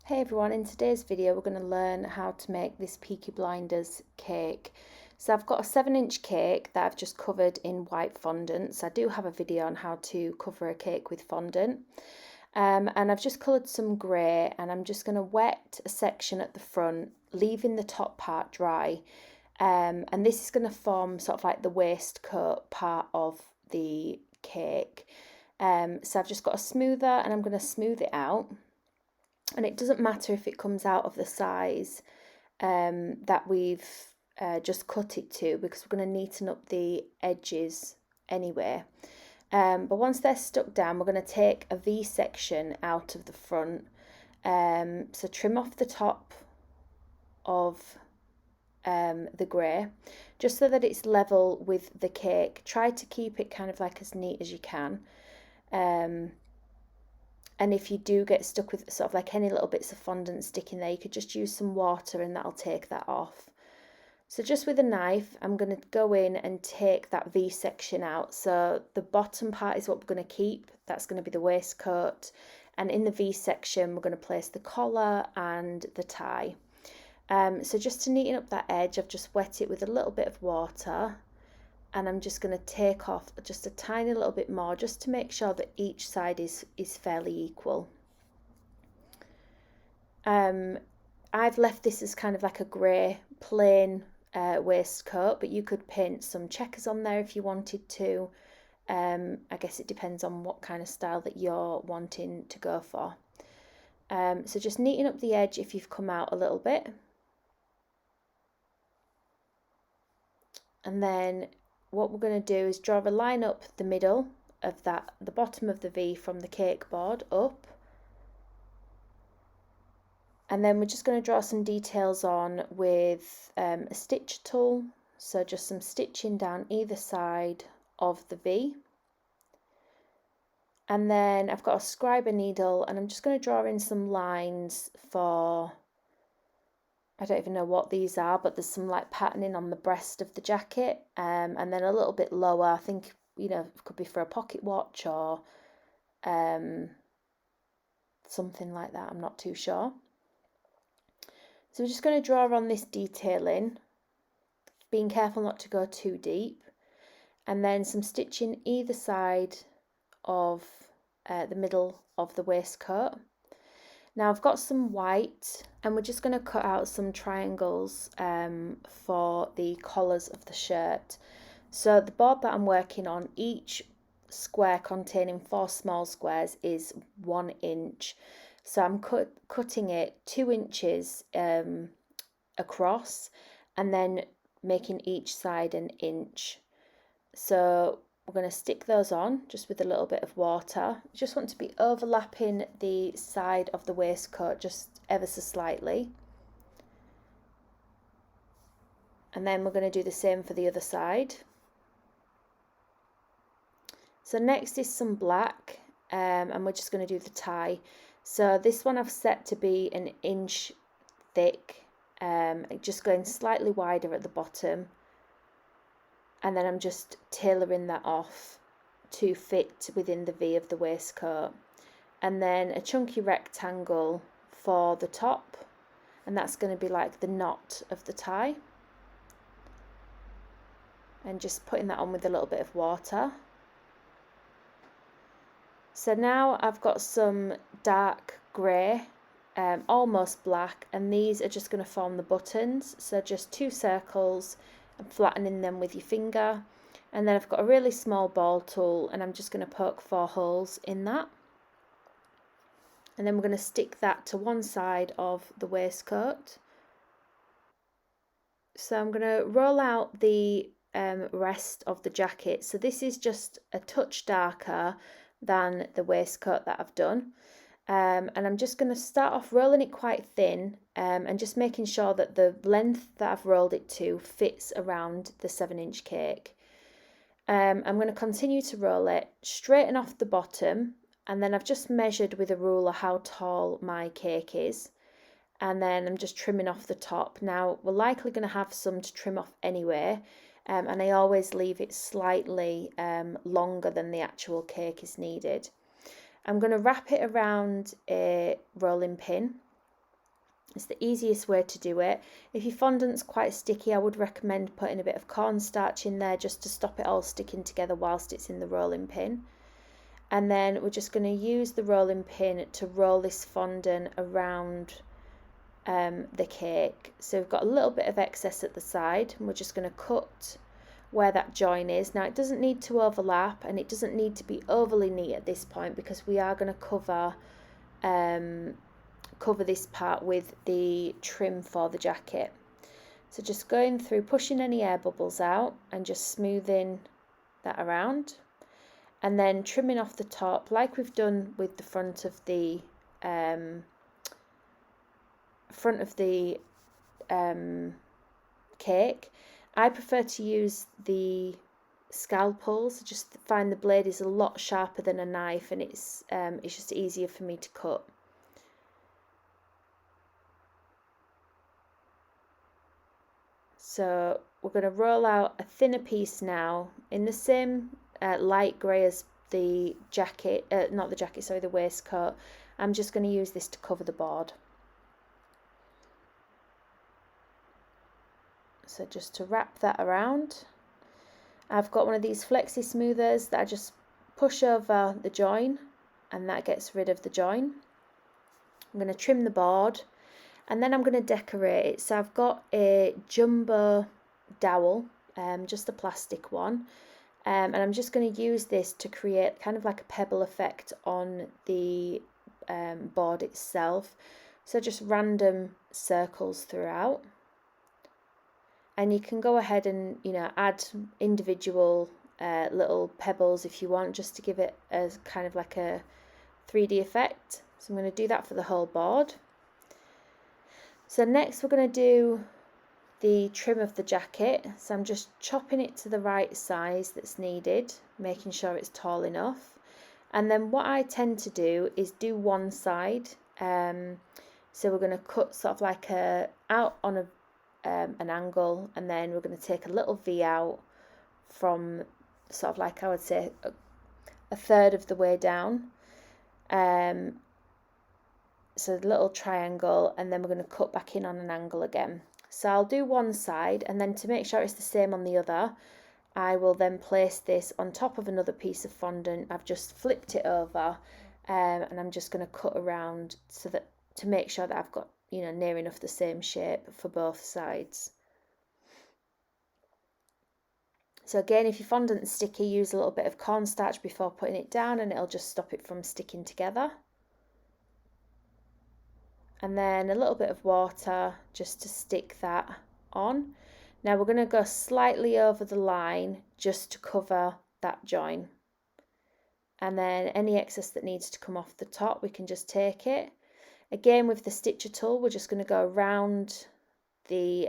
Hey everyone, in today's video we're going to learn how to make this Peaky Blinders cake. So I've got a 7-inch cake that I've just covered in white fondant. So I do have a video on how to cover a cake with fondant. And I've just coloured some grey, and I'm just going to wet a section at the front, leaving the top part dry. And this is going to form sort of like the waistcoat part of the cake. So I've just got a smoother and I'm going to smooth it out. And it doesn't matter if it comes out of the size that we've just cut it to, because we're going to neaten up the edges anyway. But once they're stuck down, we're going to take a V section out of the front. So trim off the top of the grey, just so that it's level with the cake. Try to keep it kind of like as neat as you can. And if you do get stuck with sort of like any little bits of fondant sticking there, you could just use some water and that'll take that off. So just with a knife, I'm going to go in and take that V section out. So the bottom part is what we're going to keep. That's going to be the waistcoat. And in the V section, we're going to place the collar and the tie. So just to neaten up that edge, I've just wet it with a little bit of water. And I'm just going to take off just a tiny little bit more, just to make sure that each side is fairly equal. I've left this as kind of like a grey plain waistcoat, but you could paint some checkers on there if you wanted to. I guess it depends on what kind of style that you're wanting to go for. So just neaten up the edge if you've come out a little bit. And then what we're going to do is draw a line up the middle of that, the bottom of the V from the cake board up. And then we're just going to draw some details on with a stitch tool. So just some stitching down either side of the V. And then I've got a scriber needle, and I'm just going to draw in some lines for, I don't even know what these are, but there's some like patterning on the breast of the jacket, and then a little bit lower, I think, you know, it could be for a pocket watch or something like that, I'm not too sure. So we're just going to draw on this detailing, being careful not to go too deep, and then some stitching either side of the middle of the waistcoat. Now I've got some white, and we're just going to cut out some triangles for the collars of the shirt. So the board that I'm working on, each square containing 4 small squares is 1 inch. So I'm cutting it 2 inches across, and then making each side 1 inch. So we're going to stick those on just with a little bit of water. You just want to be overlapping the side of the waistcoat just ever so slightly. And then we're going to do the same for the other side. So next is some black, and we're just going to do the tie. So this one I've set to be 1 inch thick, just going slightly wider at the bottom. And then I'm just tailoring that off to fit within the V of the waistcoat. And then a chunky rectangle for the top, and that's going to be like the knot of the tie. And just putting that on with a little bit of water. So now I've got some dark grey, almost black, and these are just going to form the buttons. So just 2 circles and flattening them with your finger. And then I've got a really small ball tool, and I'm just going to poke 4 holes in that. And then we're going to stick that to one side of the waistcoat. So I'm going to roll out the rest of the jacket. So this is just a touch darker than the waistcoat that I've done. And I'm just going to start off rolling it quite thin, and just making sure that the length that I've rolled it to fits around the 7-inch cake. I'm going to continue to roll it, straighten off the bottom, and then I've just measured with a ruler how tall my cake is. And then I'm just trimming off the top. Now we're likely going to have some to trim off anyway, and I always leave it slightly longer than the actual cake is needed. I'm going to wrap it around a rolling pin, It's the easiest way to do it. If your fondant's quite sticky, I would recommend putting a bit of cornstarch in there just to stop it all sticking together whilst it's in the rolling pin. And then we're just going to use the rolling pin to roll this fondant around the cake. So we've got a little bit of excess at the side, and we're just going to cut where that join is. Now it doesn't need to overlap, and it doesn't need to be overly neat at this point, because we are going to cover this part with the trim for the jacket. So just going through, pushing any air bubbles out and just smoothing that around, and then trimming off the top like we've done with the front of the cake. I prefer to use the scalpels. Just find the blade is a lot sharper than a knife, and it's just easier for me to cut. So we're going to roll out a thinner piece now in the same light grey as the jacket, not the jacket, sorry, the waistcoat. I'm just going to use this to cover the board. So just to wrap that around, I've got one of these flexi smoothers that I just push over the join, and that gets rid of the join. I'm going to trim the board, and then I'm going to decorate it. So I've got a jumbo dowel, just a plastic one, and I'm just going to use this to create kind of like a pebble effect on the board itself. So just random circles throughout. And you can go ahead and, you know, add individual little pebbles if you want, just to give it as kind of like a 3D effect. So I'm going to do that for the whole board. So next we're going to do the trim of the jacket. So I'm just chopping it to the right size that's needed, making sure it's tall enough. And then what I tend to do is do one side. So we're going to cut sort of like out on an angle, and then we're going to take a little V out from sort of like, I would say, a third of the way down. So the little triangle, and then we're going to cut back in on an angle again. So I'll do one side, and then to make sure it's the same on the other, I will then place this on top of another piece of fondant. I've just flipped it over, and I'm just going to cut around so that to make sure that I've got, you know, near enough the same shape for both sides. So again, if your fondant's sticky, use a little bit of cornstarch before putting it down, and it'll just stop it from sticking together. And then a little bit of water just to stick that on. Now we're going to go slightly over the line just to cover that join. And then any excess that needs to come off the top, we can just take it. Again, with the stitcher tool, we're just going to go around the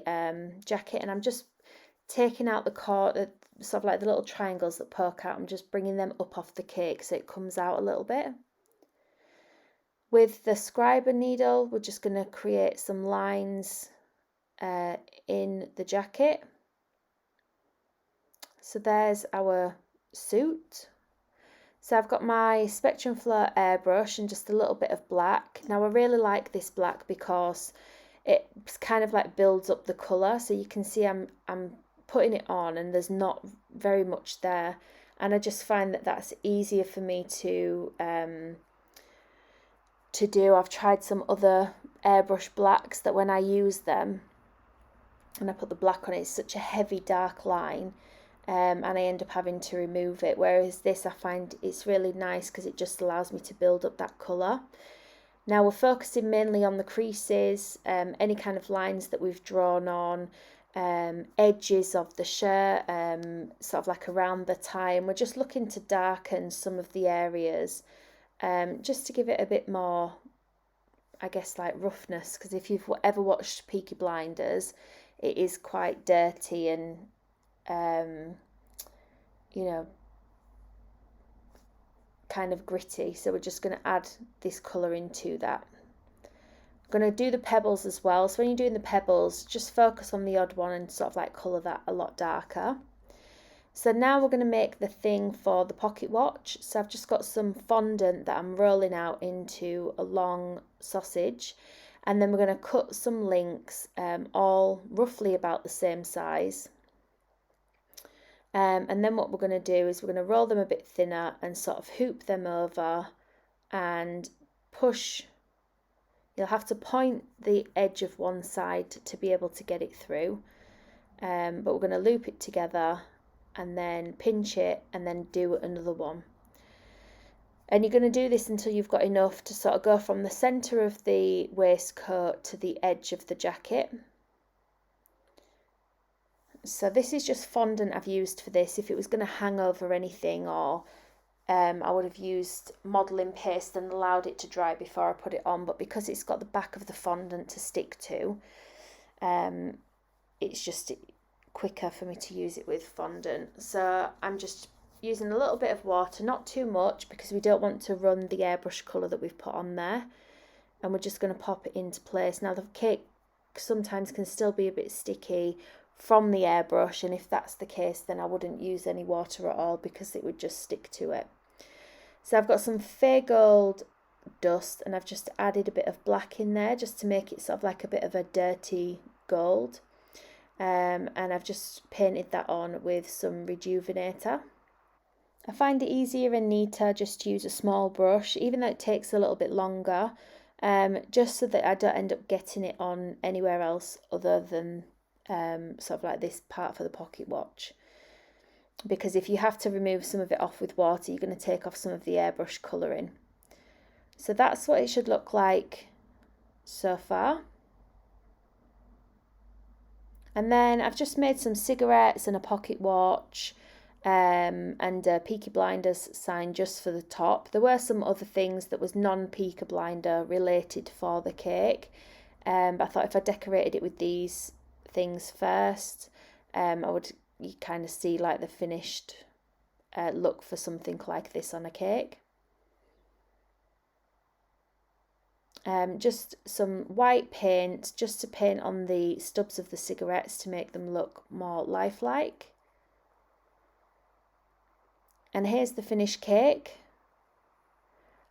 jacket, and I'm just taking out the cord, sort of like the little triangles that poke out. I'm just bringing them up off the cake so it comes out a little bit. With the scriber needle, we're just going to create some lines in the jacket. So there's our suit. So I've got my Spectrum Flow airbrush and just a little bit of black. Now I really like this black because it kind of like builds up the colour. So you can see I'm putting it on and there's not very much there. And I just find that that's easier for me to do. I've tried some other airbrush blacks that when I use them and I put the black on it, it's such a heavy dark line, and I end up having to remove it, whereas this I find it's really nice because it just allows me to build up that colour. Now we're focusing mainly on the creases, any kind of lines that we've drawn on, edges of the shirt, sort of like around the tie, and we're just looking to darken some of the areas, just to give it a bit more, I guess, like roughness, because if you've ever watched Peaky Blinders, it is quite dirty and you know, kind of gritty. So we're just going to add this colour into that. I'm going to do the pebbles as well. So when you're doing the pebbles, just focus on the odd one and sort of like colour that a lot darker. So now we're going to make the thing for the pocket watch. So I've just got some fondant that I'm rolling out into a long sausage, And then we're going to cut some links, all roughly about the same size. And then what we're going to do is we're going to roll them a bit thinner and sort of hoop them over and push. You'll have to point the edge of one side to be able to get it through. But we're going to loop it together and then pinch it and then do another one. And you're going to do this until you've got enough to sort of go from the centre of the waistcoat to the edge of the jacket. So this is just fondant I've used for this. If it was going to hang over anything, or I would have used modelling paste and allowed it to dry before I put it on. But because it's got the back of the fondant to stick to, it's just quicker for me to use it with fondant. So I'm just using a little bit of water, not too much, because we don't want to run the airbrush colour that we've put on there. And we're just going to pop it into place. Now the cake sometimes can still be a bit sticky from the airbrush, and if that's the case then I wouldn't use any water at all because it would just stick to it. So I've got some fair gold dust and I've just added a bit of black in there just to make it sort of like a bit of a dirty gold. And I've just painted that on with some rejuvenator. I find it easier and neater just to use a small brush, even though it takes a little bit longer, just so that I don't end up getting it on anywhere else other than sort of like this part for the pocket watch. Because if you have to remove some of it off with water, you're going to take off some of the airbrush colouring. So that's what it should look like so far. And then I've just made some cigarettes and a pocket watch, and a Peaky Blinders sign just for the top. There were some other things that was non-Peaky Blinder related for the cake, but I thought if I decorated it with these things first, you kind of see like the finished look for something like this on a cake. Just some white paint just to paint on the stubs of the cigarettes to make them look more lifelike. And here's the finished cake.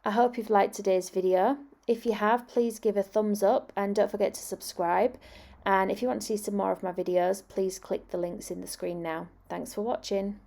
I hope you've liked today's video. If you have, please give a thumbs up and don't forget to subscribe. And if you want to see some more of my videos, please click the links in the screen now. Thanks for watching.